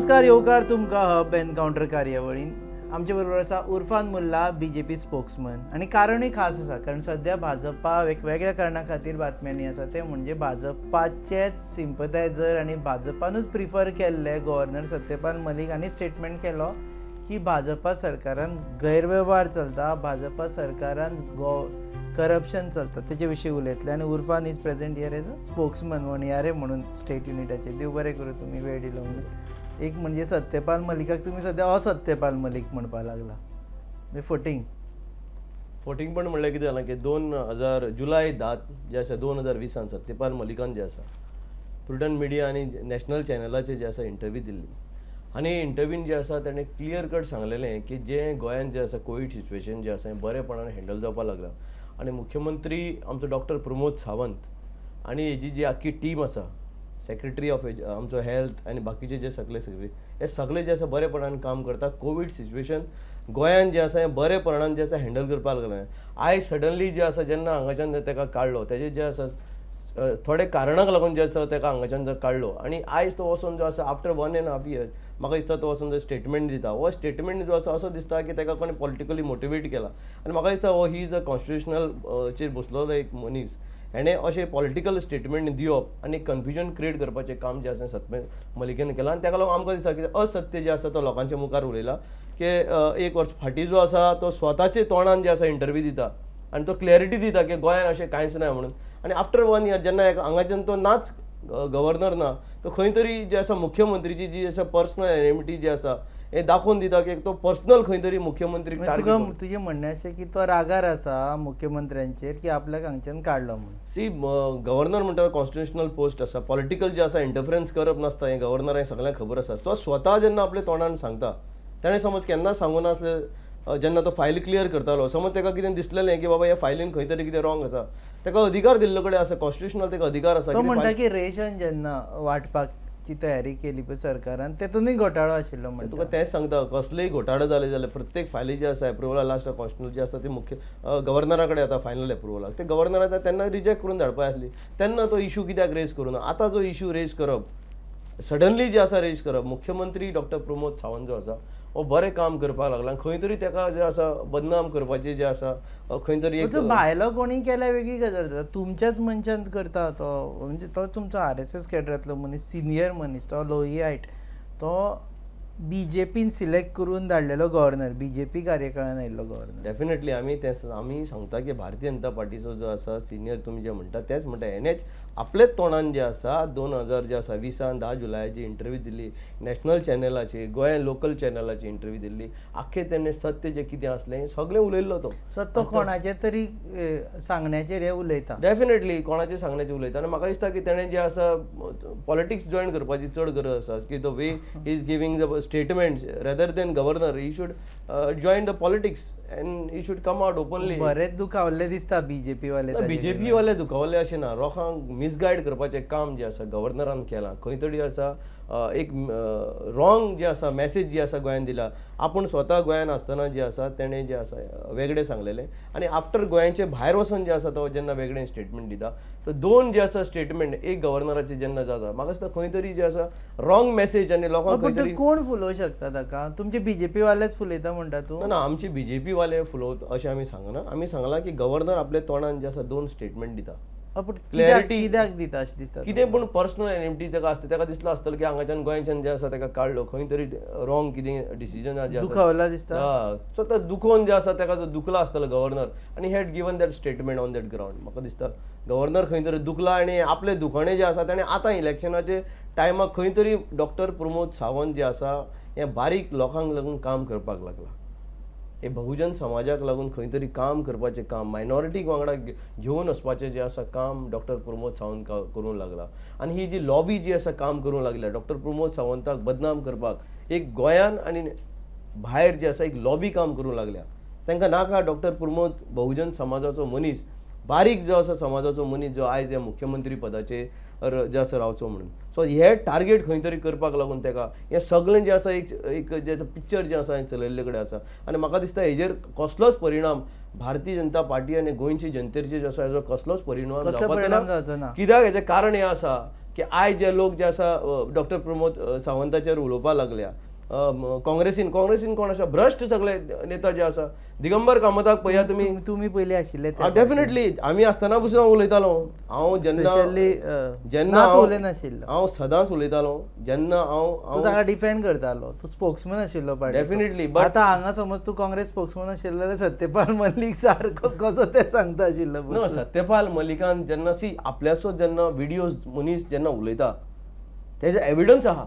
नमस्कार, येवकार तुमकां हब एनकाउंटर कार्यावळीन. आमचे बरोबर आसा उर्फान मुल्ला, BJP स्पोक्समन. आणि कारणूय खास आसा, कारण सध्या भाजपा वेगवेगळ्या कारणां खातीर बातम्यांनी आसा ते म्हणजे भाजपाचेच सिंपथायझर आणि भाजपानूच प्रिफर केल्ले गव्हर्नर सत्यपाल मलीक हांणी स्टेटमेंट केलो की भाजपा सरकारान गैरवेव्हार चलता, भाजपा सरकारान करप्शन चलता, तेचे विशीं उलयतले. आनी Urfan is present here as a spokesman वणयारे म्हणून स्टेट युनिटाचे. देव बरें करूं, तुमी वेळ दिलो म्हणून. एक म्हणजे सत्यपाल मलिकाक तुमी सध्या असत्यपाल मलीक म्हणपाक लागला, म्हणजे फोटींग पण म्हणल्यार कितें जालां की 2000 जुलय 10 जे आसा 2020 सत्यपाल मलिकान जे आसा प्रुडंट मिडिया आनी नॅशनल चॅनलाचेर जे आसा इंटरव्यू दिल्ली. आनी इंटरव्यून जे आसा ताणें क्लियर कट सांगलेलें की जे गोंयांत जे आसा कोवीड सिच्युएशन जे आसा हें बरेपणान हँडल जावपाक लागलां. आनी मुख्यमंत्री आमचो डॉक्टर प्रमोद सावंत आनी हेजी जी आख्खी टीम आसा, सेक्रेटरी ऑफ आमचो हेल्थ आनी बाकीचे जे सगळे हे सगळे जे आसा बरेपणान काम करता. कोवीड सिच्युएशन गोंयांत जे आसा हें बरेपणान जे आसा हँडल करपाक लागलें. आयज सडनली जे आसा जेन्ना हांगाच्यान ताका काडलो, तेजे जे आसा थोडे कारणाक लागून जे आसा ताका हांगाच्यान जो काडलो आनी आयज तो वचून जो आसा आफ्टर 1.5 years म्हाका दिसता तो वचून जो स्टेटमेंट दिता. हो स्टेटमेंट जो आसा असो दिसता की ताका कोणी पॉलिटिकली मोटिवेट केला. आनी म्हाका दिसता हो he is a constitutional chair बसलोलो एक मनीस. हेणें अशें पॉलिटिकल स्टेटमेंट दिवप आनी कन्फ्युजन क्रिएट करपाचें काम जें आसा सत्यपाल मलिकान केलां. आनी ताका लागून आमकां दिसता की असत्य जें आसा तो लोकांच्या मुखार उलयला. की 1 वर्स फाटीं जो आसा तो स्वताचे तोंडान जे आसा इंटरव्यू दिता आनी तो क्लॅरिटी दिता की गोंयांत अशें कांयच ना म्हणून. आनी आफ्टर 1 year जेन्ना हांगाच्यान तो नाच गव्हर्नर ना, तो खंय तरी जे आसा मुख्यमंत्रीची जी आसा पर्सनल एनिमिटी जी आसा हे दाखोवन दिता की तो पर्सनल खंय तरी मुख्यमंत्री. तुजें म्हणणें अशें की तो रागार आसा मुख्यमंत्र्यांचेर की आपल्याक हांगच्यान काडलो म्हणून. सी गव्हर्नर म्हणटा कॉन्स्टिट्युशनल पोस्ट आसा, पॉलिटिकल जे आसा इंटरफरन्स करप नासता हें गव्हर्नरांक सगळ्यांक खबर आसा. तो स्वता जेन्ना आपल्या तोंडान सांगता, ताणें समज केन्ना सांगून नासले जेन्ना तो फायल क्लियर करतालो, समज ताका कितें दिसलेलें की बाबा ह्या फायलीन खंय तरी कितें रॉंग आसा, ताका अधिकार दिल्लो कडेन आसा, कॉन्स्टिट्युशनल ताका अधिकार आसा. तो म्हणटा की रेशन जेन्ना वांटपाची तयारी केली पळय सरकारान, तेतूनय घोटाळो आशिल्लो म्हणटा. तुका तेंच सांगता, कसलेय घोटाळो जाले जाल्यार प्रत्येक फायली जी आसा एप्रुवला लास्ट कॉन्स्टिट्युशनल जी आसा ती मुख्य गव्हर्नरा कडेन येता फायनल एप्रुवलाक. ते गव्हर्नरान तेन्ना रिजेक्ट करून धाडपाक आसली. तेन्ना तो इशू कित्याक रेज करूं ना. आतां जो इशू रेज करप, सडनली जे आसा रेज करप, मुख्यमंत्री डॉक्टर प्रमोद सावंत जो आसा हो बरें काम करपाक लागला. खंय तरी ताका जे आसा बदनाम करपाचें जे आसा खंय तरी भायलो कोणी केल्यार वेगळी गजाल जाता. तुमच्याच मनशान करता तो, म्हणजे तो तुमचो RSS कॅडरांतलो मनीस, सिनियर मनीस, तो लोहियाट, तो BJPन सिलेक्ट करून धाडलेलो गव्हर्नर, BJP कार्यकाळान आयिल्लो गव्हर्नर. डेफिनेटली आमी सांगता की भारतीय जनता पार्टीचो जो आसा सिनियर तुमी जे म्हणटा तेच म्हणटा हेणेच आपलेच तोंडान जे आसा 2000 जे आसा 10 जुलयाची इंटरव्यू दिल्ली नॅशनल चॅनलाची, गोंया लोकल चॅनलाची इंटरव्यू दिल्ली. आख्खें तेणें सत्य जें कितें आसलें सगळें उलयल्लो तो. सो तो कोणाचे तरी सांगण्याचेर हे उलयता. डेफिनेटली कोणाचें सांगण्याचें उलयता. आनी म्हाका दिसता की तेणें जे आसा पॉलिटिक्स जॉयन करपाची चड गरज आसा की the way he is giving the statements rather than governor he should join the politics and he should come out openly. बरेच दुखावले दिसता BJP वाले. BJP वाले दुखावले अशें ना. लोकांक मिसगायड करपाचें काम जें आसा गव्हर्नरान केलां. खंय तरी आसा एक रॉंग जे आसा मॅसेज जी आसा गोंयांत दिला. आपूण स्वता गोंयांत आसतना जे आसा तेणें जे आसा वेगळें सांगलेलें आनी आफ्टर गोंयाचे भायर वचून जे आसा तो जेन्ना वेगळें स्टेटमेंट दिता, तर 2 जे आसा स्टेटमेंट एक गव्हर्नराचें जेन्ना जाता, म्हाका दिसता खंय तरी जे आसा रॉंग मॅसेज आनी लोकांक खंय तरी. कोण फुलोवं शकता ताका? तुमचे BJP वालेच फुलयता म्हणटा तूं? ना, आमचे BJP वाले फुलोवत अशें आमी सांगना. आमी सांगलां की गव्हर्नर आपल्या तोंडान जे आसा 2 स्टेटमेंट दिता. क्लॅरिटी कित्याक दिता अशें दिसता? कितें पूण पर्सनल एनिमिटी ताका आसता. ताका दिसलो आसतलो की हांगाच्यान गोंयच्यान जे आसा ताका काडलो, खंय तरी रॉंग कितें डिसिजन जे आसा दुखावला दिसता. सो तो दुखोवन जे आसा ताका दुखला आसतलो गव्हर्नर आनी had given that statement on that ground. म्हाका दिसता गव्हर्नर खंय तरी दुखला आनी आपले दुखणें जे आसा ताणें आतां इलेक्शनाचे टायमाक खंय तरी डॉक्टर प्रमोद सावंत जे आसा हे बारीक लोकांक लागून काम करपाक लागला. हे बहुजन समाजाक लागून खंय तरी काम करपाचें काम, मायनॉरिटीक वांगडा घेवन वचपाचें जें आसा काम डॉक्टर प्रमोद सावंत करूंक लागला. आनी ही जी लॉबी जी आसा काम करूंक लागल्या डॉक्टर प्रमोद सावंताक बदनाम करपाक एक गोंयान आनी भायर जे आसा एक लॉबी काम करूंक लागल्या. तांकां नाका डॉक्टर प्रमोद बहुजन समाजाचो मनीस, बारीक जो आसा समाजाचो मनीस जो आयज ह्या मुख्यमंत्री पदाचेर जे आसा रावचो म्हणून. सो हे टार्गेट खंय तरी करपाक लागून ताका हें सगळें जें आसा एक जे पिक्चर जें आसा हें चलयल्ले कडेन आसा. आनी म्हाका दिसता हेजेर कसलोच परिणाम भारतीय जनता पार्टी आनी गोंयची जनतेचेर जो आसा हेजो कसलोच परिणाम जावचो ना. कित्याक हेजें कारण हें आसा की आयज जे लोक जे आसा डॉक्टर प्रमोद सावंताचेर उलोवपाक लागल्या, काँग्रेसीन कोण आसा भ्रश्ट सगळे नेता जे आसा, दिगंबर कामताक पळया तुमी. तुम्ही पहिले आशिल्ले डेफिनेटली आमी आसतना पसून हांव उलयतालो. हांव जेन्ना उलय नाशिल्लो, हांव सदांच उलयतालो. जेन्ना हांव ताका डिफेंड करतालो, तू स्पोक्समन आशिल्लो पार्टीचो. डेफिनेटली. आतां हांगा समज तू काँग्रेस स्पोक्समन आशिल्लो जाल्यार सत्यपाल मल्लीक सारको कसो ते सांगता आशिल्लो. नो, सत्यपाल मलिकान जेन्ना आपल्याचो जेन्ना व्हिडिओज मनीस जेन्ना उलयता तेजो एविडन्स आहा.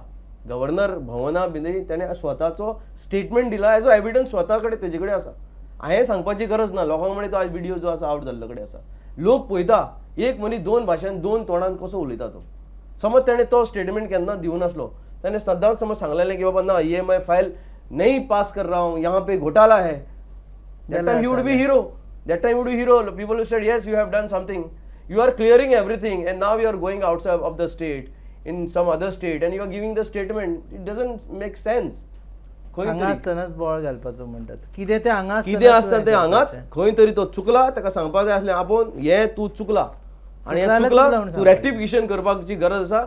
गव्हर्नर भवना भितर त्याने स्वताचो स्टेटमेंट दिला, एजो एविडन्स स्वता कडेन तेजे कडेन आसा. हांवें सांगपाची गरज ना. लोकांक म्हणे तो आज व्हिडिओ जो आसा आवट जाल्लो कडेन आसा. लोक पळयता एक मनीस दोन भाशेन दोन तोंडान कसो उलयता तो. समज ताणें तो स्टेटमेंट केन्ना दिवं नासलो, ताणें सदांच समज सांगलेलें की बाबा ना EMI फाइल नहीं पास कर रहा हूँ, यहाँ पे घोटाला है, that time he would be hero. That time he would be hero. People who said yes, you have done something, you are clearing everything, and now you are going outside of the state in some other state and you are giving the statement. It doesn't make sense. हांगा आसतनाच ball घालपाचो म्हणटात. कितें ते हांगा कितें आसता ते हांगाच खंय तरी तो चुकला, ताका सांगपाक जाय आसलें आपूण हें तूं चुकला आनी हें चुकला, तूं रेक्टिफिकेशन करपाची गरज आसा.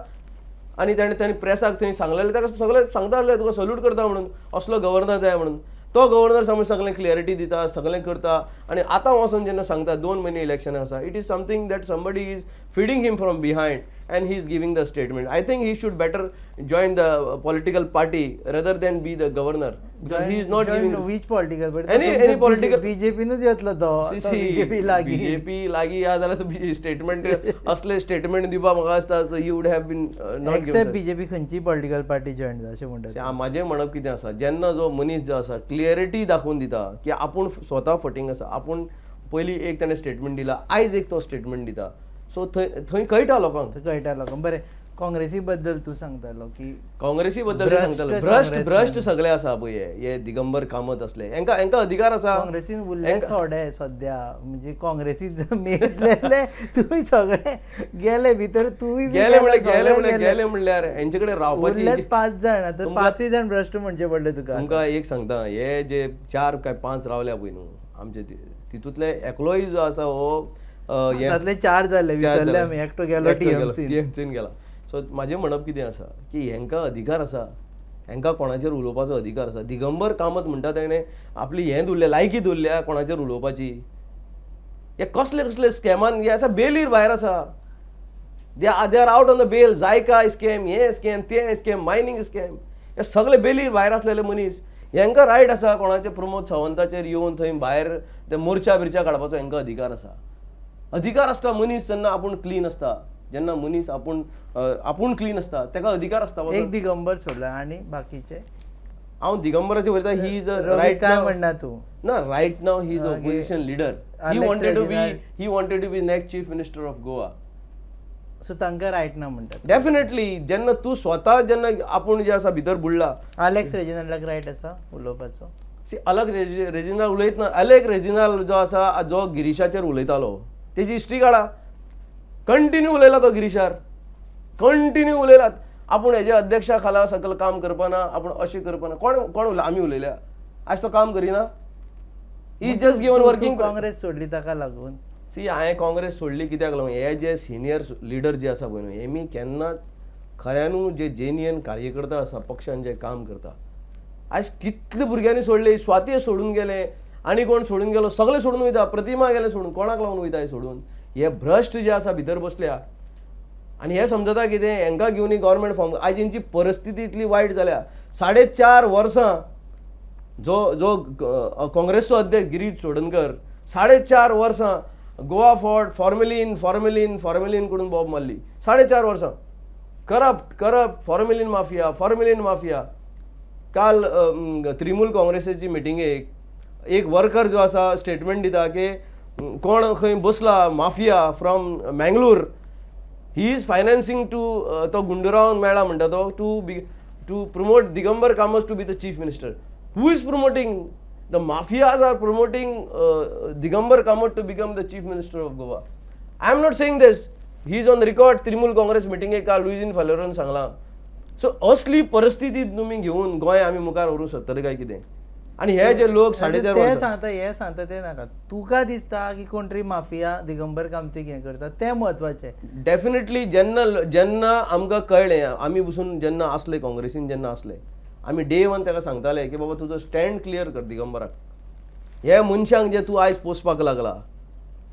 आनी ताणें प्रेसाक थंय सांगलेलें, ताका सगळें सांगता आसलें तुका सल्यूट करता म्हणून, असलो गव्हर्नर जाय म्हणून. तो गव्हर्नर समज सगळें क्लियरिटी दिता, सगळें करता, आनी आतां वचून जेन्ना सांगता 2 म्हयने इलेक्शन आसा, it is something that somebody is feeding him from behind and he is giving the statement. I think he should better join the political party rather than be the governor, because he is not giving which political party. any political. BJP नूच येतलो तो. BJP लागी या जाल्यार तो statement असले statement दिवपा म्हाका आसता, so he would have been not except BJP खंयची पॉलिटिकल पार्टी जॉइन जा अशें म्हणटात. म्हाजें म्हणप कितें आसा, जेन्ना जो मनीस जो आसा क्लियरिटी दाखोवन दिता की आपूण स्वता फटींग आसा, आपूण पयलीं एक ताणें स्टेटमेंट दिला, आयज एक तो स्टेटमेंट दिता, सो थंय कळटा लोकांक. बरें, काँग्रेसी बद्दल तू सांगतालो की काँग्रेसी बद्दल सांगतालो भ्रश्ट सगळे आसा पळय हे दिगंबर कामत असले, हेंका अधिकार आसा. काँग्रेसीन उरले थोडे सद्या, म्हणजे काँग्रेसीत मेळटले तुम्ही सगळे गेले भितर, तूय गेले म्हणल्यार हेंचे कडेन रावपाची 5 जाण, आता 5 जाण भ्रश्ट म्हणचे पडले तुका. तुमकां एक सांगता, हे जे 4 काय 5 रावल्या पळय न्हू आमचे, तितूंतले एकलोय जो आसा हो तातले 4 जाले, विसरले आमी, एकटो गेलो TMCन गेला. सो म्हाजें म्हणप कितें आसा की हेंका अधिकार आसा, हेंका कोणाचेर उलोवपाचो अधिकार आसा. दिगंबर कामत म्हणटा तेणें आपली हें दवरल्या, लायकी दवरल्या कोणाचेर उलोवपाची. हे कसले स्कॅमान हे आसा, बेलीर भायर आसा. They are out on the bail. JICA scam, हे स्कॅम, ते स्कॅम, मायनींग स्कॅम, हे सगळे बेलीर भायर आसलेले मनीस. हेंका रायट आसा कोणाचे प्रमोद सावंताचेर येवन थंय भायर ते मोर्चा बिर्चा काडपाचो हेंका अधिकार आसा. अधिकार आसता मनीस जेन्ना आपूण क्लीन आसता, जेन्ना मनीस आपूण क्लीन आसता तेका अधिकार आसता. एक दिगंबर सोडला आनी बाकीचे हांव दिगंबराचे वयता, ही इज अ रायट काय म्हणना तू ना, रायट नाव he is a opposition leader. He wanted to be next chief minister of Goa. So तांकां रायट ना म्हणटात. डेफिनेटली जेन्ना तू स्वता जेन्ना आपूण जे आसा भितर बुडला. अलेक्स रेजिनाल्डाक रायट आसा उलोवपाचो. अलग रेजिनाल उलयत ना. अलेक्स रेजिनाल जो आसा, जो गिरीशाचेर उलयतालो, तेजी हिस्ट्री काडा. कंटिन्यू उलयला तो गिरीशार, कंटिन्यू उलयलात. आपूण हेजे अध्यक्षा खाला सकल काम करपाना, आपूण अशें करपाना. कोण आमी उलयल्या? आज तो काम करिना. ही जस्ट गिवन वर्किंग. काँग्रेस सोडली ताका लागून. हांवें काँग्रेस सोडली कित्याक लागून, हे जे सिनियर लिडर जे आसा पळय न्हू, हेमी केन्नाच खऱ्यानू जे जेन्युइन कार्यकर्ता आसा पक्षान जे काम करता, आज कितले भुरग्यांनी सोडले. स्वाती सोडून गेले, आनी कोण सोडून गेलो, सगळे सोडून वयता. प्रतिमा गेले सोडून, कोणाक लागून वयता हे सोडून? हे भ्रश्ट जे आसा भितर बसल्या, आनी हे समजता कितें हेंका घेवन गव्हर्मेंट फॉर्म. आज हेंची परिस्थिती इतली वायट जाल्या. 4.5 वर्सां जो काँग्रेसचो अध्यक्ष गिरीश चोडणकर 4.5 वर्सां गोवा फोर्ट फॉर्मेलिन करून बॉब मारली. 4.5 वर्सां करप्ट फॉर्मेलिन माफिया. काल तृणमूल काँग्रेसीची मिटिंगेक एक वर्कर जो आसा स्टेटमेंट दिता की कोण खंय बसला mafia from Mangalore, he is financing to तो गुंडूरावन मेळ्ळा म्हणटा तो to promote Digambar Kamat to be the chief minister. Who is promoting? The mafias are promoting Digambar Kamat to become the chief minister of Goa. I am not saying this, he is on record. Trinamool Congress मिटिंगेक काल लुईजीन फालोरान सांगलां. So असली परिस्थिती तुमी घेवन गोंय आमी मुखार व्हरूंक सोदतले काय कितें? आणि हे जे लोक 4.5 ते वर्सां सांगता हे सांगता ते नाका. तुका दिसता की कोण तरी माफिया दिगंबर कामतीक हें करता तें म्हत्वाचें. डेफिनेटली जेन्ना आमकां कळ्ळें, आमी बसून जेन्ना असले काँग्रेसीन जेन्ना असले, आमी डे वन ताका सांगताले की बाबा तुजो स्टँड क्लियर कर दिगंबराक. हे मनशांक जे तूं आयज पोसपाक लागला,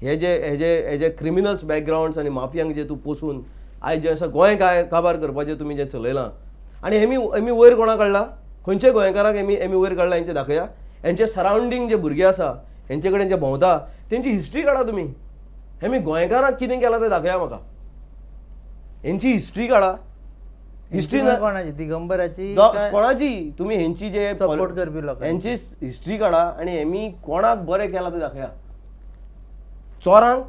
हे जे क्रिमिनल्स बॅकग्रावंड्स आनी माफियांक जे तूं पोसून आयज जे आसा गोंय काबार करपाचें तुमी जें चलयलां, आनी हेमी वयर कोणाक काडला, खंयचे गोंयकाराक हेमी वयर काडला हेंचे दाखया. हेंचे सरावंडींग जे भुरगे आसा, हेंचे कडेन जे भोंवता, तेंची हिस्ट्री काडा तुमी. हेमी गोंयकाराक कितें केलां तें दाखया म्हाका. हेंची हिस्ट्री काडा. हिस्ट्री कोणाची दिगंबराची कोणाची तुमी हेंची जे सपोर्ट करपी लोक हेंची हिस्ट्री काडा आनी हेमी कोणाक बरें केलां तें दाखया. चोरांक,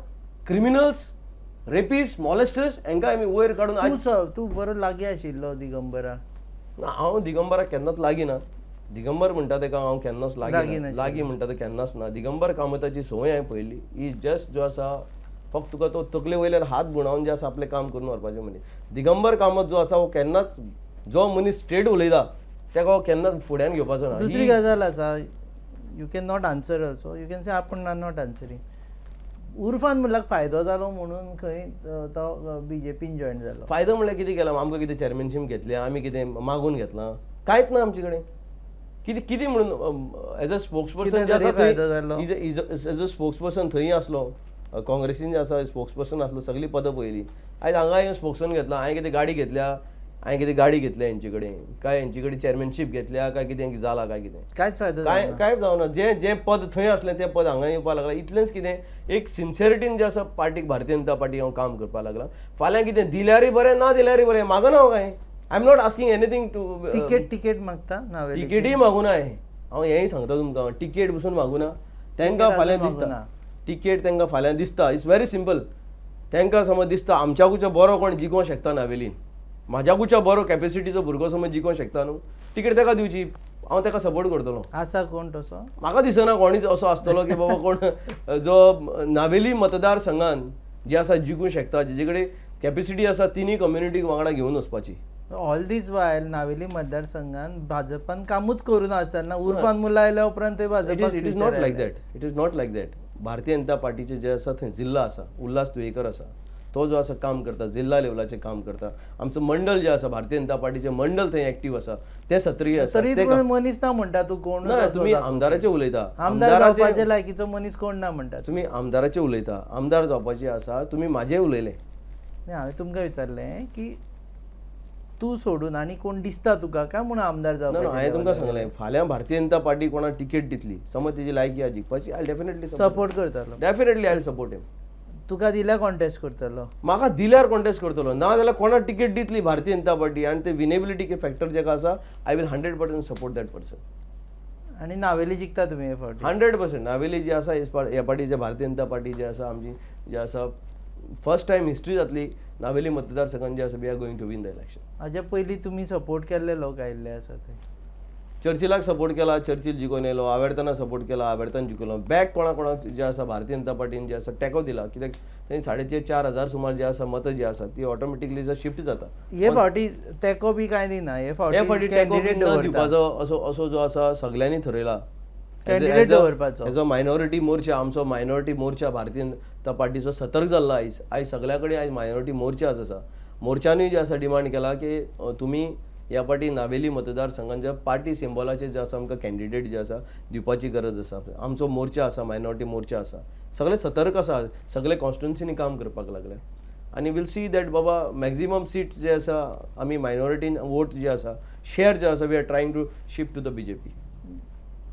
क्रिमिनल्स, रेपिस्ट, मॉलेस्टर्स हांकां आमी वयर काडून तूं बरो लागीं आशिल्लो दिगंबराक. हांव दिगंबराक केन्नाच लागीं ना. दिगंबर म्हणटा तेका हांव केन्नाच लागीं म्हणटा ते केन्नाच ना. दिगंबर कामताची संवय हांवें पळयली. ही जस्ट जो आसा फक्त तुका तो तकले वयल्यान हात गुणावन जे आसा आपलें काम करून व्हरपाचें मनीस. दिगंबर कामत जो आसा हो केन्नाच जो मनीस स्ट्रेट उलयता तेका हो केन्नाच फुड्यान घेवपाचो ना. दुसरी गजाल आसा, you can not answer also, you can say आपूण आर नॉट आन्सरींग. उर्फान मुल्लाक फायदो जालो म्हणून खंय तो बीजेपीन जॉयन जालो. फायदो म्हणल्यार कितें केलां, आमकां कितें चॅरमॅनशीप घेतली, आमी कितें मागून घेतलां, कांयच ना आमचे कडेन. कितें म्हणून एज अ स्पोक्सपर्सन जे आसा एज अ स्पोक्सपर्सन थंय आसलो, काँग्रेसीन जे आसा स्पोक्सपर्सन आसलो, सगळीं पदां पळयली. आयज हांगा येवन स्पोक्सन घेतला, हांवें कितें गाडी गाडी घेतल्या हेंचे कडेन, काय हेंचे कडेन चॅरमॅनशीप घेतल्या, काय कितें जाला, काय कितें कांयच फायदो कांय जावना. जें पद थंय असलें तें पद हांगा येवपाक लागलां. इतलेंच कितें एक सिन्सियरिटीन जे आसा पार्टीक, भारतीय जनता पार्टीक हांव काम करपाक लागलां. फाल्यां कितें दिल्यारय बरें, ना दिल्यारय बरें, मागना हांव काय. I am not asking anything to ticket मागता नावेली. तिकेटूय मागूना हांव हेंय सांगता तुमकां. तिकेट बसून मागुना. तांकां फाल्यां दिसता तिकेट, तांकां फाल्यां दिसता. It's very simple. तांकां समज दिसता आमच्याकूच्या बरो कोण जिखोवंक शकता नावेलीन, म्हाज्याकूच्या बरो कॅपेसिटीचो भुरगो समज जिखोवंक शकता न्हू, तिकेट ताका दिवची. हांव ताका सपोर्ट करतलो. आसा कोण तसो? म्हाका दिसना कोणीच असो आसतलो की बाबा कोण जो नावेली मतदारसंघान जे आसा जिखूंक शकता, जेजे कडेन कॅपेसिटी आसा तिनूय कम्युनिटीक वांगडा घेवन वचपाची. ऑल दीस वायल नावेली मतदारसंघान भाजपान कामूच करून आसतना उर्फान मुल्ला आयल्या उपरांत भाजपाक it is not like that. It is not like that. Bharatiya Janata पार्टीचे जे आसा थंय जिल्ला आसा, उल्हास तुयेकर आसा, तो जो आसा काम करता, जिल्ला लेवलाचें काम करता. आमचं मंडळ जे आसा भारतीय जनता पार्टीचें मंडळ थंय एक्टीव आसा, ते सक्रीय आसा. तरी मनीस ना म्हणटा तूं कोण? ना, तुमी आमदाराचें उलयता. आमदार जावपाचे लायकीचो मनीस कोण ना म्हणटा. तुमी आमदाराचें उलयता. आमदार जावपाचें आसा, तुमी म्हाजें उलयलें. हांवें तुमकां विचारलें की तूं सोडून आनी कोण दिसता तुका काय म्हणून आमदार जावपाचें? हांवें तुमकां सांगलें फाल्यां भारतीय जनता पार्टी कोणाक तिकेट दितली, समज तेजी लायकी आसा जिखपाची, आय डेफिनेटली सपोर्ट करतलो. डेफिनेटली आय सपोर्ट हिम. तुका दिल्यार कॉन्टेस्ट करतलो? म्हाका दिल्यार कॉन्टेस्ट करतलो, ना जाल्यार कोणाक तिकेट दितली भारतीय जनता पार्टी आनी ते विनेबिलिटी फॅक्टर जेका आसा, I will 100% support that person. आनी नावेली जिखता तुमी हे फावटी? 100%. नावेली जी आसा ह्या पार्टी जे भारतीय जनता पार्टी जे आसा आमची जे आसा फर्स्ट टायम हिस्ट्री जातली नावेली मतदारसंघान जे आसा we are going to win the election. हाज्या पयलीं तुमी सपोर्ट केल्ले लोक आयिल्ले आसा थंय? चर्चिलाक सपोर्ट केला, चर्चिल जिखून येयलो. आवेर्ताना सपोर्ट केला, आवेर्तान जिखलो. बॅक कोणाक जे आसा भारतीय जनता पार्टीन जे आसा तेको दिला, कित्याक थंय 4,500 सुमार जे आसा मतं जी आसा ती ऑटोमॅटिकली शिफ्ट जाता. हे फावटी तेको बी कांय दिना. हे फावटी कॅन्डिडेट दिवपाचो असो जो आसा सगळ्यांनी ठरयला. कॅन्डिडेट दवरपाचो. एज अ मायनॉरिटी मोर्चा, आमचो मायनॉरिटी मोर्चा भारतीय जनता पार्टीचो सतर्क जाल्लो आयज सगळ्या कडेन आयज मायनॉरिटी मोर्चाच आसा. मोर्चांनी जे आसा डिमांड केला की तुमी ह्या पाटी नावेली मतदारसंघान जे पार्टी सिंबॉलाचे जे आसा आमकां कॅन्डिडेट जे आसा दिवपाची गरज आसा. आमचो मोर्चा आसा, मायनॉरिटी मोर्चा आसा, सगळे सतर्क आसा, सगळे कॉन्स्टिट्युन्सीनी काम करपाक लागले. आनी वील सी दॅट बाबा मॅक्झिमम सीट जे आसा आमी मायनॉरिटीन वोट जे आसा शेअर जे आसा we are trying to shift to the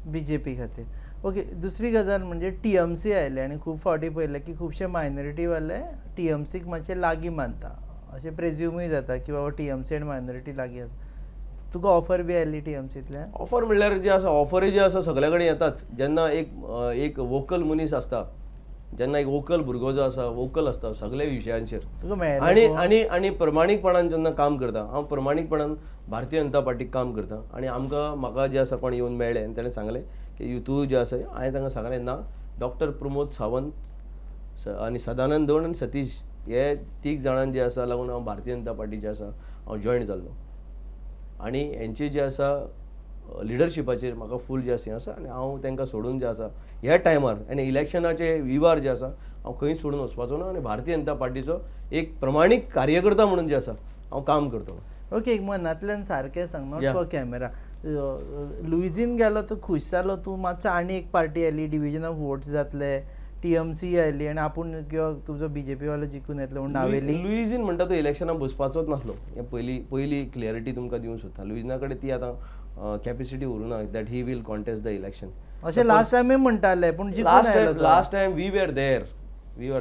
BJP खातीर. ओके, दुसरी गजाल म्हणजे TMC आयले आनी खूब फावटी पळयलें की खुबशे मायनॉरिटीवाले TMCक मातशे लागीं मानता. अशें प्रेज्युमूय जाता की बाबा TMC आनी मायनॉरिटी लागीं आसा. तुका ऑफर बी आयली TMCंतल्यान? ऑफर म्हणल्यार जे आसा ऑफरी जे आसा सगळ्या कडेन येताच. जेन्ना एक वोकल मनीस आसता, जेन्ना एक वोकल भुरगो जो आसा वोकल आसता सगळ्या विशयांचेर आनी प्रमाणीकपणान जेन्ना काम करता, हांव प्रमाणीकपणान भारतीय जनता पार्टीक काम करता. आनी म्हाका जे आसा कोण येवन मेळ्ळे आनी ताणें सांगलें की तूं जे आसा, हांवें तांकां सांगलें ना, डॉक्टर प्रमोद सावंत आनी सदानंद दौंड आनी सतीश हे 3 जाणां जे आसा लागून हांव भारतीय जनता पार्टी जे आसा हांव जॉयन जाल्लो. आनी हेंचे जे आसा लिडरशिपाचेर म्हाका फूल जे हें आसा आनी हांव तांकां सोडून जे आसा ह्या टायमार आनी इलेक्शनाचे विवार जे आसा हांव खंय सोडून वचपाचो ना आनी भारतीय जनता पार्टीचो एक प्रमाणीक कार्यकर्ता म्हणून जे आसा हांव काम करतलो. ओके, एक मनांतल्यान सारकें सांग, not Yeah. For camera. Luizinho गेलो तो खुश जालो तूं, मातसो आनी एक पार्टी आयली, डिविजन ऑफ वोट्स जातले, TMC आयली आनी आपूण किंवा तुजो BJP वालो जिखून येतलो म्हूण नावेली. लुईजीन म्हणटा तो इलेक्शनाक बसपाचोच नासलो. हें पयली क्लियरिटी तुमकां दिवंक सोदता. लुईजिना कडेन ती आतां कॅपेसिटी उरूना that he will contest the election. अशें लास्ट टायमूय म्हणटाले पूण जिखून आयलो तो. लास्ट टायम वी वर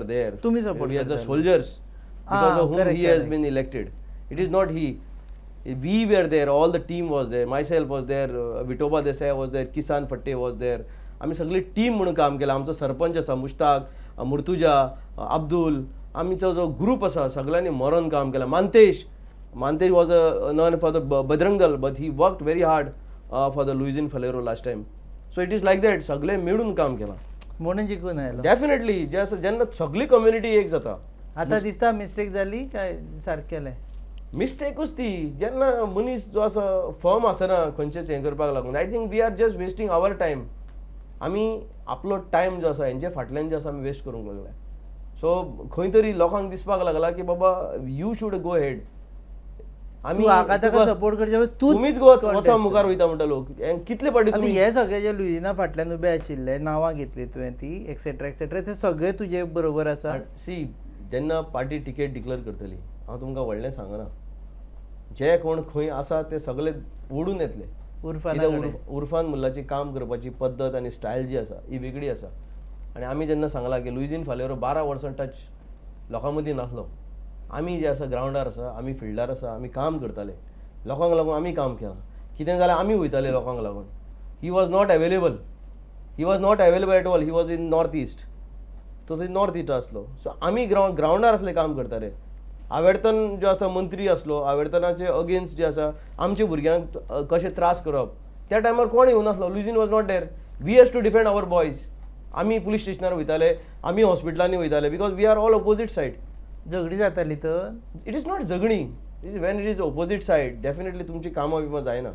देर. तुम्ही support एज अ करताले. Soldiers because of whom correct, he has correct. been elected. It is not he. We were there, all the team was there, myself was there, Vitoba Desai was there, Kisan Fatte was there. आम्ही सगळी team म्हणून काम केलं. आमचो सरपंच आसा मुश्ताक, मुर्तुजा, अब्दुल, आमचो जो group आसा सगळ्यांनी मरण काम केलं. Mantesh was a non for the Bajrang Dal but he worked very hard for the Luizinho Faleiro last time. So it is like that, सगळे मिळून काम केलां म्हणून जिखून आयलो. डेफिनेटली. जे आसा जेन्ना सगळी कम्युनिटी एक जाता. आतां दिसता मिस्टेक जाली काय सारकें केलें? मिस्टेकूच ती. जेन्ना मनीस जो आसा फर्म आसना खंयचेच हें करपाक लागून, I think we are just wasting our time. आमी आपलो टायम जो आसा हेंचे फाटल्यान जे आसा आमी वेस्ट करूंक लागल्या. सो खंय तरी लोकांक दिसपाक लागला की बाबा यू शूड गो हेड. तूं हाका ताका सपोर्ट करचे तुमीच वचा मुखार वयता म्हणटा लोक. कितले फावटी आतां तुमी हे सगळे जे लुईजिना फाटल्यान उबे आशिल्ले, नांवां घेतली तुवें ती एक्सेट्रा एक्सेट्रा, ते सगळे तुजे बरोबर आसा? सी, जेन्ना पार्टी टिकेट डिक्लेअर करतली हांव तुमकां व्हडलें सांगना. जे कोण खंय आसा ते सगळे ओडून येतले. उर्फान मुल्लाची काम करपाची पद्दत आनी स्टायल जी आसा ही वेगळी आसा. आनी आमी जेन्ना सांगलां की लुईजीन फालेरो 12 वर्सां टच लोकां मदीं नासलो. आमी जे आसा ग्रावंडार आसा, आमी फिल्डार आसा, आमी काम करताले. लोकांक लागून आमी काम केलां. कितें जाल्यार आमी वयताले लोकांक लागून. He was not available at all. He was in north east. तो थंय नॉर्थ ईस्ट आसलो. सो आमी ग्रावंडार असले काम करताले. आवेडतन जो आसा मंत्री आसलो, आवेडतनाचे अगेन्स्ट जे आसा आमच्या भुरग्यांक कशे त्रास करप, त्या टायमार कोण येवं नासलो. Luizinho was not there. We has to defend our boys. आमी पुलीस स्टेशनार वयताले, आमी हॉस्पिटलांनी वयताले, because we are all opposite side. झगडी जाताली तर? इट इज नॉट झगडी. When it is opposite side definitely तुमची कामां बिमां जायना.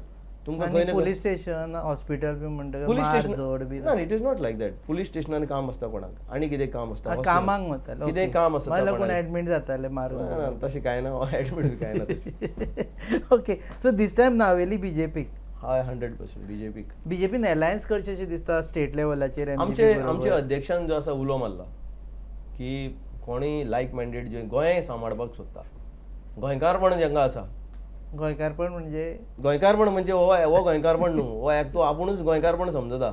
पुलीस स्टेशन, हॉस्पिटल बी म्हणटा it is not like that. Police स्टेशनान काम आसता कोणाक, आनी कितें काम आसता, कामाक वताले, कितें काम आसता, कोण एडमीट जाताले मारून? तशें कांय ना. एडमीट कांय ना तशें. ओके, सो दीस टायम नावेली बीजेपीक? हय, 100% बीजेपीक. बीजेपीन अलायन्स करचेशें दिसता स्टेट लेवलाचेर. आमचे अध्यक्षान जो आसा उलो मारला की कोणीय लायक मायंडेड जे गोंय सांबाळपाक सोदता, गोंयकारपण जेंका आसा. गोंयकारपण म्हणजे हो गोंयकारपण न्हू, हो तो आपुणूच गोंयकारपण समजता.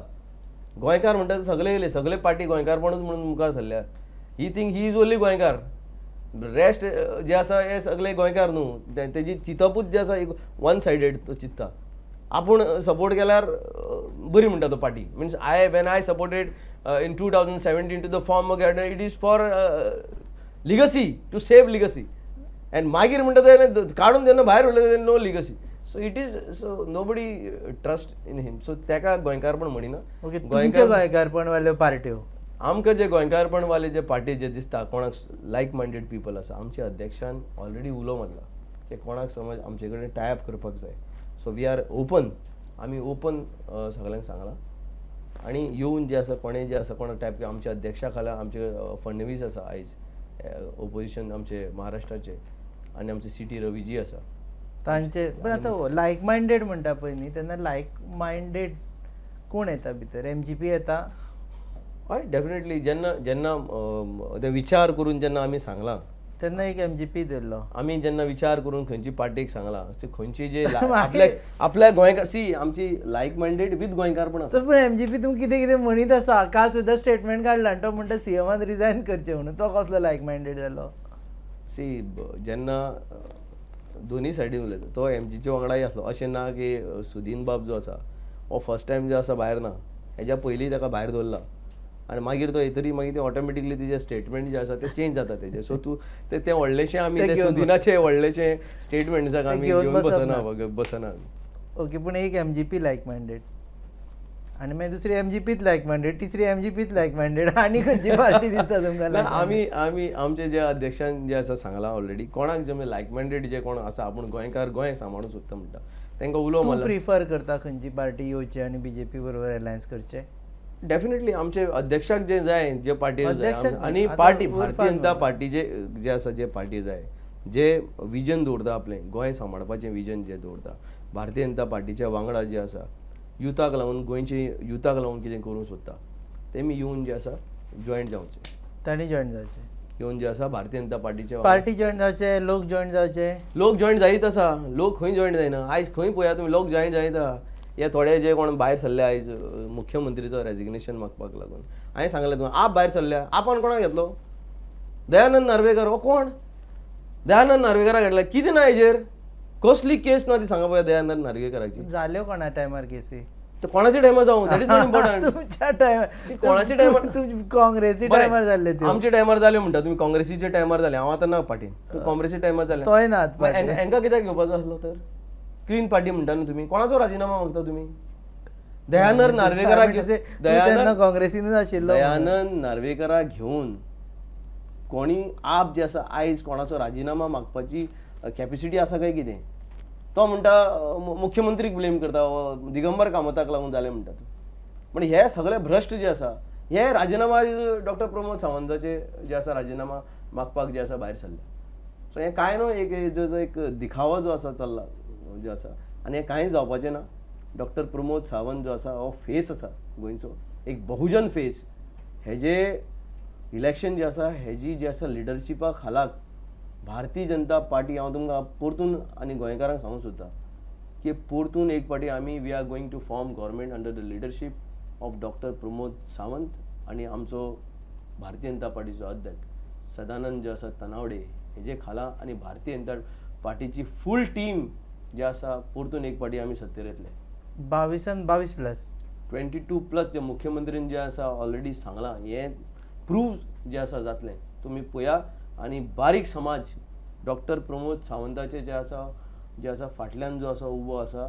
गोंयकार म्हणटा सगळे पार्टी गोंयकारपणूच म्हणून मुखार सरल्या. ही थिंक ही इज ओन्ली गोंयकार. रेस्ट जे आसा हे सगळे गोंयकार न्हू. तेजी चिंतपूच जे आसा वन सायडेड तो चिंतता. आपूण सपोर्ट केल्यार बरी म्हणटा तो party. Means when I supported in 2017 to the form it is for legacy, to save legacy. And मागीर म्हणटा ते काडून जेन्ना भायर उरले no legacy. So it is, so nobody trust in him. So तेका गोंयकारपण म्हणिना. गोंयकारपण वाल्यो पार्ट्यो आमकां जे गोंयकारपण वाले जे पार्टी जे दिसता कोणाक लायक मायंडेड पीपल आसा, आमच्या अध्यक्षान ऑलरेडी उलो मारला की कोणाक समज आमचे कडेन टायअप करपाक जाय. So we are open. आमी ओपन सगळ्यांक सांगलां. आनी येवन जे आसा कोणें जे आसा कोणाक टायप आमच्या अध्यक्षा खाला आमचे फडणवीस आसा आयज ओपोजिशन आमचे महाराष्ट्राचे, आनी आमचे CT रवीजी आसा तांचे. पण आतां लायक मायंडेड म्हणटा पळय न्ही, तेन्ना लायक मायंडेड कोण येता भितर? MGP येता? हय, डेफिनेटली. जेन्ना ते विचार करून जेन्ना आमी सांगलां तेन्ना एक MGP धरलो आमी. जेन्ना विचार करून खंयची पार्टीक सांगलां खंयची जे आपल्या गोंयकार सी आमची लायक मायंडेड विथ गोंयकारपण आसा. पण MGP तूं कितें कितें म्हणीत आसा. काल सुद्दां स्टेटमेंट काडला आनी तो म्हणटा CMान रिजायन करचें म्हणून. तो कसलो लायक मायंडेड जालो? सी, जेन्ना दोनी सायडीन उलयता तो MGचे वांगडाय आसलो. अशें ना की सुदीन बाब जो आसा हो फर्स्ट टायम जो आसा भायर ना, हेज्या पयलीं ताका भायर दवरला. आनी मागीर तो येतरी मागीर ते ऑटोमॅटिकली तेजे स्टेटमेंट जे आसा ते चेंज जाता तेजे. सो तूं तें व्हडलेशें आमी ते सुदिनाचे व्हडलेशें स्टेटमेंट्साक आमी घेवन बसना. ओके, पूण एक MGP लायक मायंडेड, आनी मागीर दुसरी MGPच लायक मायंडेड, तिसरी MGPच लायक मायंडेड, आनी खंयची पार्टी दिसता तुमकां? आमी आमचे जे अध्यक्षान जे आसा सांगलां ऑलरेडी कोणाक जे लायक मायंडेड जे कोण आसा आपूण गोंयकार गोंय सांबाळूंक सोदता म्हणटा तांकां उलो तूं मारला. प्रिफर करता खंयची पार्टी येवची आनी बीजेपी बरोबर अलायन्स करचें? डेफिनेटली आमचे अध्यक्षाक जे जाय जे पार्टी अध्यक्षाक आनी आतां पार्टी उरफान भारतीय जनता पार्टी जे आसा जे पार्टी जाय जे विजन दवरता आपलें गोंय सांबाळपाचें विजन जे दवरता भारतीय जनता पार्टीच्या वांगडा जे आसा युथाक लागून गोंयचे युथाक लागून कितें करूंक सोदता तेमी येवन जे आसा जॉयंट जावचे तांणी जॉयन जावचें, येवन जे आसा भारतीय जनता पार्टीच्या पार्टी जॉयन जावचे, लोक जॉयन जावचे. लोक जॉयंट जायत आसा. लोक खंय जॉयंट जायना. आयज खंय पळया तुमी लोक जॉयंट जायता. हे थोडे जे कोण भायर सरले आयज मुख्यमंत्रीचो रेजिग्नेशन मागपाक लागून हांवें सांगलें तुमकां आप भायर सरल्या आपान कोणाक घेतलो? दयानंद नार्वेकर हो कोण? दयानंद नार्वेकराक घेतला कितें ना हेजेर कसली केस ना ती सांगा पळया दयानंद नार्वेकराची. जाल्यो कोणा टायमार केसी? तर कोणाच्या टायमार जावं दॅट इज नॉट इम्पॉर्टंट. तुमच्या टायमार, कोणाच्या टायमार? काँग्रेसी टायमार जाल्ले त्यो. आमच्या टायमार जाल्यो म्हणटा तुमी काँग्रेसीच्या टायमार जाले. हांव आतां ना पार्टीन काँग्रेसी टायमार जाले. तोय नात हांकां कित्याक घेवपाचो आसलो तर? क्लीन पार्टी म्हणटा न्हू तुमी. कोणाचो राजिनामा मागता तुमी? दयानंद नार्वेकराक काँग्रेसीनूच आशिल्लो. दयानंद नार्वेकराक घेवन कोणी आप जे आसा आयज कोणाचो राजिनामा मागपाची कॅपेसिटी आसा काय कितें? तो म्हणटा मुख्यमंत्रीक ब्लेम करता दिगंबर कामताक लागून जालें म्हणटा तो. पण हे सगळे भ्रश्ट जे आसा हे राजिनामा डॉक्टर प्रमोद सावंताचे जे आसा राजिनामा मागपाक जे आसा भायर सरले. सो हें कांय न्हू एक दिखावो जो आसा चल्ला जो आसा आनी हें कांय जावपाचें ना. डॉक्टर प्रमोद सावंत जो आसा हो फेस आसा गोंयचो एक बहुजन फेस. हेजे इलेक्शन जे आसा हेजी जी आसा लिडरशिपा खालाक भारतीय जनता पार्टी हांव तुमकां परतून आनी गोंयकारांक सांगूंक सोदता की परतून एक पाटी आमी we are going to form government under the leadership of doctor Pramod Sawant आनी आमचो भारतीय जनता पार्टीचो अध्यक्ष सदानंद जो आसा तनावडे हेजे खाला आनी भारतीय जनता पार्टीची फूल टीम जे आसा परतून एक पाटी आमी सत्तेर येतले. 22 + 22+ जे मुख्यमंत्रीन जे आसा ऑलरेडी सांगलां हें प्रूव जे आसा जातलें. तुमी पळया आनी बारीक समाज डॉक्टर प्रमोद सावंताचे जे आसा फाटल्यान जो आसा उबो आसा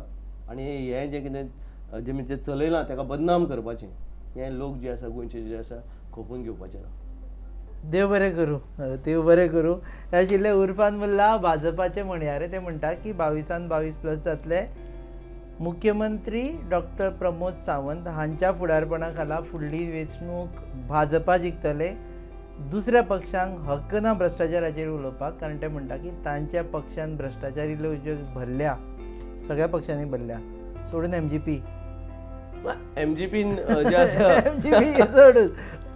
आनी हें जें कितें जें चलयलां ताका बदनाम करपाचें हें लोक जे आसा गोंयचे जे आसा खोपून घेवपाचें ना. देव बरें करूं, देव बरें करूं. हे आशिल्ले उर्फान मुल्ला भाजपाचे म्हणयारे. ते म्हणटा की 22+ जातले. मुख्यमंत्री डॉक्टर प्रमोद सावंत हांच्या फुडारपणा खाला फुडली वेंचणूक भाजपा जिखतले. दुसऱ्या पक्षांक हक्क ना भ्रश्टाचाराचेर उलोवपाक, कारण ते म्हणटा की तांच्या पक्षान भ्रश्टाचारी लोक जे भरल्या सगळ्या पक्षांनी भरल्या सोडून MGP जे आसा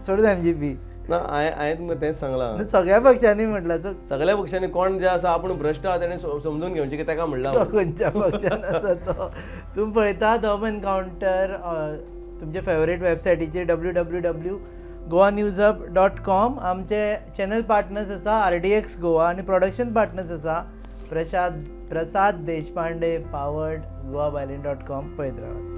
सोडून MGP ना हांवें तुमकां तेंच सांगलां सगळ्या पक्षांनी म्हटलं. सगळ्या पक्षांनी कोण जे आसा आपूण भ्रश्ट आहा तेणें समजून घेवचें की ताका म्हणलां खंयच्या पक्षान आसा तो. तुम्ही पळयता द एनकावंटर तुमच्या फेवरेट वेबसायटीचेर www.goanewshub.com. आमचे चॅनल पार्टनर्स आसा RDX गोवा आनी प्रोडक्शन पार्टनर्स आसा प्रसाद देशपांडे पावर्ड goaviolin.com. पळयत रावात.